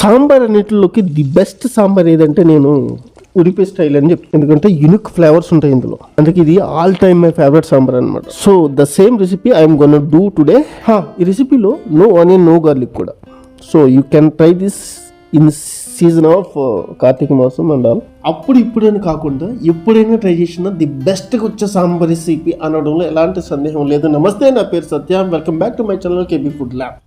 Sambar అన్నిటిలోకి the best sambar ఏదంటే నేను Udupi style అని చెప్తాను. ఎందుకంటే యూనిక్ ఫ్లేవర్స్ ఉంటాయి ఇందులో, అందుకే ఇది all time my favourite sambar అనమాట. So the same recipe I'm gonna do today. ఈ రెసిపీలో నో ఆనియన్ నో గార్లిక్ కూడా. So you can try this in season of Karthika మాసం అండ్ ఆల్. అప్పుడు ఇప్పుడని కాకుండా ఎప్పుడైనా ట్రై చేసిన ది బెస్ట్గా వచ్చే సాంబార్ రెసిపీ అనడంలో ఎలాంటి సందేహం లేదు. నమస్తే, నా పేరు Satya. Welcome back to my channel KB food lab.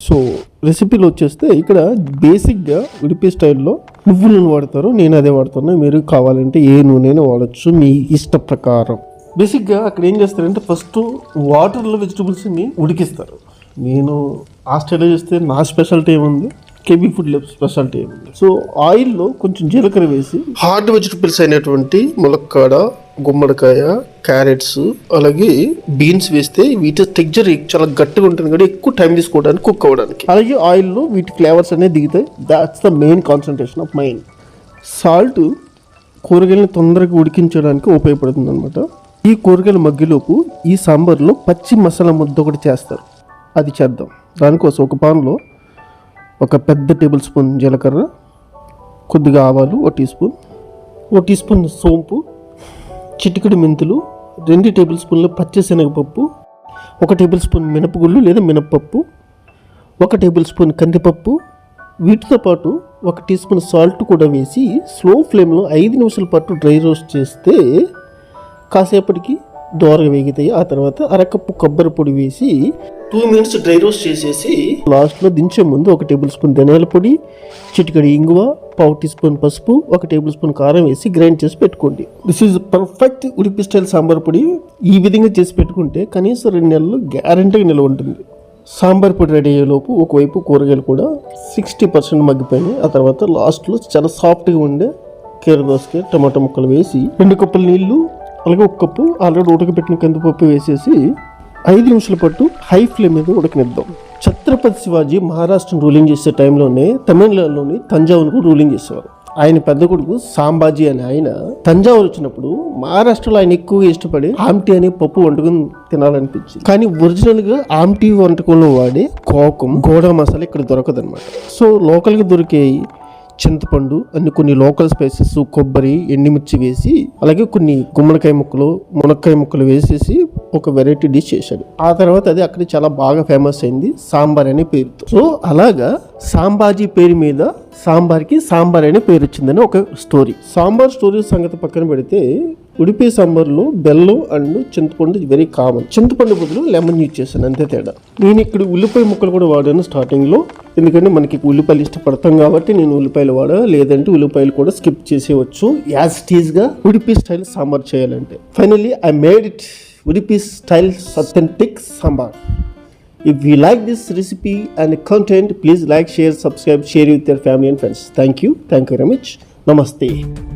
So రెసిపీలో వచ్చేస్తే ఇక్కడ బేసిక్గా ఉడిపి స్టైల్లో నువ్వుల నూనె వాడతారు, నేను అదే వాడుతాను. మీరు కావాలంటే ఏ నూనె వాడచ్చు మీ ఇష్ట ప్రకారం. బేసిక్గా అక్కడ ఏం చేస్తారంటే ఫస్ట్ వాటర్లో వెజిటబుల్స్ని ఉడికిస్తారు. నేను ఆ స్టైల్లో చేస్తే నా స్పెషాలిటీ ఏముంది, కేబీ ఫుడ్ ల్యాబ్ స్పెషాలిటీ ఏముంది. సో ఆయిల్లో కొంచెం జీలకర్ర వేసి హార్డ్ వెజిటబుల్స్ అయినటువంటి ములక్కాడ, గుమ్మడికాయ, క్యారెట్స్, అలాగే బీన్స్ వేస్తే వీటి టెక్చర్ చాలా గట్టిగా ఉంటుంది కాబట్టి ఎక్కువ టైం తీసుకోవడానికి, కుక్ అవ్వడానికి. అలాగే ఆయిల్లో వీటి ఫ్లేవర్స్ అనేవి దిగుతాయి. That's the main concentration of mind. Salt కూరగాయలను తొందరగా ఉడికించడానికి ఉపయోగపడుతుంది అనమాట. ఈ కూరగాయల మగ్గిలోపు ఈ సాంబార్లో పచ్చి మసాలా ముద్ద ఒకటి చేస్తారు, అది చేద్దాం. దానికోసం ఒక పాన్లో ఒక పెద్ద టేబుల్ స్పూన్ జీలకర్ర, కొద్దిగా ఆవాలు, ఒక టీ స్పూన్ సోంపు, చిటికెడు మెంతులు, 2 టేబుల్ స్పూన్ల పచ్చిశనగపప్పు, 1 టేబుల్ స్పూన్ మినపగుళ్ళు లేదా మినప్పప్పు, 1 టేబుల్ స్పూన్ కందిపప్పు, వీటితో పాటు 1 టీ స్పూన్ సాల్ట్ కూడా వేసి స్లో ఫ్లేమ్లో 5 నిమిషాల పాటు డ్రై రోస్ట్ చేస్తే కాసేపటికి దోరగా వేగుతాయి. ఆ తర్వాత అరకప్పు కొబ్బరి పొడి వేసి 2 మినిట్స్ డ్రై రోస్ట్ చేసేసి లాస్ట్లో దించే ముందు 1 టేబుల్ స్పూన్ ధనియాల పొడి, చిటికెడు ఇంగువ, 1/2 టీ స్పూన్ పసుపు, 1 టేబుల్ స్పూన్ కారం వేసి గ్రైండ్ చేసి పెట్టుకోండి. This is perfect Udupi style sambar పొడి. ఈ విధంగా చేసి పెట్టుకుంటే కనీసం 2 నెలలు గ్యారంటీగా నిల్వ ఉంటుంది. సాంబార్ పొడి రెడీ అయ్యేలోపు ఒకవైపు కూరగాయలు కూడా 60% మగ్గిపోయినాయి. ఆ తర్వాత లాస్ట్లో చాలా సాఫ్ట్గా ఉండే కీరదోసకాయ, టమాటా ముక్కలు వేసి 2 కప్పుల నీళ్లు, అలాగే 1 కప్పు ఆల్రెడీ ఉడకబెట్టిన కందిపప్పు వేసేసి 5 నిమిషాల పాటు హై ఫ్లేమ్ మీద ఉడకనిద్దాం. ఛత్రపతి శివాజీ మహారాష్ట్రను రూలింగ్ చేసే టైంలోనే తమిళనాడులోని తంజావూరుకు రూలింగ్ చేసేవారు. ఆయన పెద్ద కొడుకు సాంబాజీ అని ఆయన తంజావూరు వచ్చినప్పుడు మహారాష్ట్రలో ఆయన ఎక్కువగా ఇష్టపడి ఆమ్టీ అనే పప్పు వండుకొని తినాలనిపించింది. కానీ ఒరిజినల్ గా ఆమ్టీ వంటకంలో వాడే కోకం, గోడా మసాలా ఇక్కడ దొరకదనమాట. సో లోకల్ గా దొరికే చింతపండు, కొన్ని లోకల్ స్పైసెస్, కొబ్బరి, ఎండుమిర్చి వేసి అలాగే కొన్ని గుమ్మడికాయ ముక్కలు, మునక్కాయ ముక్కలు వేసేసి ఒక వెరైటీ డిష్ చేశాడు. ఆ తర్వాత అది అక్కడ చాలా బాగా ఫేమస్ అయింది సాంబార్ అనే పేరుతో. సో అలాగా సాంబాజీ పేరు మీద సాంబార్కి సాంబార్ అనే పేరు వచ్చిందని ఒక స్టోరీ. సాంబార్ స్టోరీ సంగతి పక్కన పెడితే ఉడిపి సాంబార్లో బెల్లం అండ్ చింతపండు వెరీ కామన్. చింతపండు బదులు లెమన్ యూజ్ చేశాను, అంతే తేడా. నేను ఇక్కడ ఉల్లిపాయ ముక్కలు కూడా వాడాను స్టార్టింగ్లో, ఎందుకంటే మనకి ఉల్లిపాయలు ఇష్టపడతాం కాబట్టి నేను ఉల్లిపాయలు వాడా. లేదంటే ఉల్లిపాయలు కూడా స్కిప్ చేసేవచ్చు యాజ్ ఇట్ ఈజ్ గా ఉడిపి స్టైల్ సాంబార్ చేయాలంటే. Finally I made it Udupi style authentic sambar. If you like this recipe and content, please like, share, subscribe, share with your family and friends. Thank you very much. Namaste.